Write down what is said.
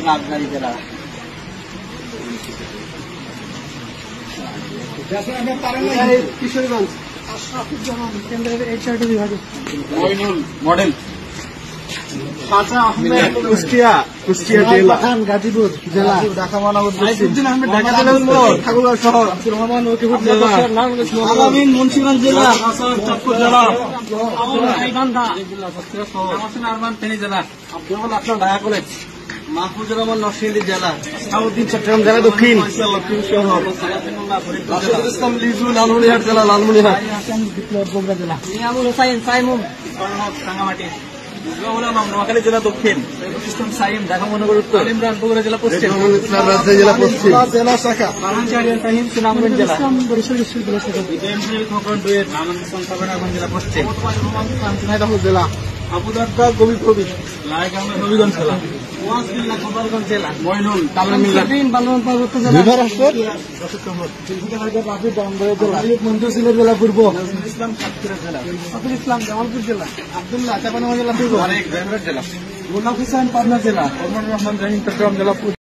রাজবাড়ী জেলা। কিশোরগঞ্জ। আশরাফুজ্জামান কেন্দ্রের HR বিভাগে। মইনুল মডেল। খাজা আহমেদ কুষ্টিয়া জেলা। গাজীপুর জেলা। ঢাকা মহানগর। সাইফুদ্দিন আহমেদ ঢাকা জেলা উত্তর। ঠাকুরগাঁও শহর। আব্দুর রহমান লক্ষ্মীপুর জেলা। আলামিন মুন্সিগঞ্জ জেলা। হাসান চাঁদপুর জেলা। আবুল গাইবান্ধা জেলা। হাসান আরমান ফেনী জেলা। আব্দুল আসলাম ঢাকা কলেজ। মাহফুজুর রহমান নরসিংদী জেলা। সাউদ্দিন চট্টগ্রাম জেলা দক্ষিণ। লক্ষ্মীপুর শহর। রাশিদুল ইসলাম লিজু লালমনিরহাট জেলা। লালমনিরহাট। বিপ্লব বগুড়া জেলা। নিয়ামুল হোসাইন সাইমুম রাঙ্গামাটি। নোয়াখালী জেলা দক্ষিণ। ইসলাম সাইম ঢাকা মহানগর উত্তর। ইমরান বগুড়া জেলা পশ্চিম। ইসলাম রাজশাহী জেলা পশ্চিম। জেলা শাখা ফাহিম সুনামগঞ্জ জেলা। বরিশাল বিশ্ববিদ্যালয় শাখা। খোকন ডুয়েট। আনন্দ ইসলাম সাবেরাগঞ্জ জেলা পশ্চিম। ঝিনাইদহ জেলা। আবু দারদা গভীর প্রবীণ। লায়গাঙ্গা হবিগঞ্জ জেলা। ওয়াসবিল্লাহ গোপালগঞ্জ জেলা। মইনুল তালমিল্লাহ বালুন পার্বত্য জেলা। বিভারাষ্ট্র মন্ত্রসিলের জেলা পূর্ব। ইসলাম সাতক্ষীরা জেলা। আব্দুল ইসলাম জামালপুর জেলা। আব্দুল্লাহ চাপানগঞ্জ জেলা পূর্ব। জেলা। গোলাপ হোসেন পাবনা জেলা। ওমর রহমান জাহিন চট্টগ্রাম জেলা।